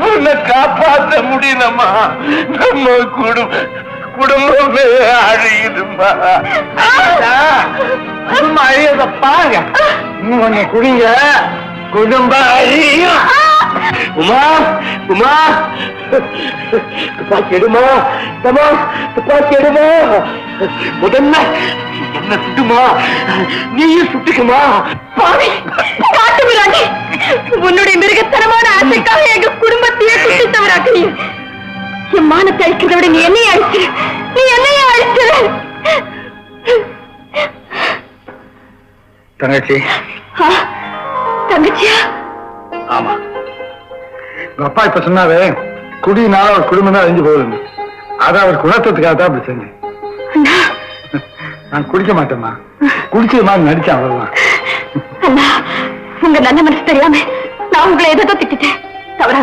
உன்னை காப்பாற்ற முடியலம்மா. நம்ம குடும்பமே அழியுதுமா. குடும்பம் அழியத பாருங்க. கொஞ்சம் குடிங்க, குடும்பம் அழியும். உமா உமா, துப்பாக்கி எடுமா, துப்பாக்கி எடுமா. முதல்ல என்ன சுட்டுமா, நீயும் சுட்டுக்குமா. உன்னுடைய மிருகத்தனமான ஆசைக்காக எங்க குடும்பத்தையே சுட்டித்தவராக்கிறீ. என் மானத்தை அழிக்கிறத விட நீ என்னையே அழிச்சிரு, நீ என்னையே அழிச்சிரு. தங்கச்சி. தங்கச்சியா? ஆமா, அப்பா இப்ப சொன்னாவே குடினால ஒரு குடும்பம் தான் அழிஞ்சு போகுது. அதான் அவர் குணத்துக்காக தான் அப்படி செஞ்சேன். நான் குடிக்க மாட்டேம்மா, குடிச்சது மாதிரி நடிச்சேன், அவ்வளவுதான். உங்க நல்ல மனசு தெரியாம நான் உங்களை எதோ திட்டேன். தவறா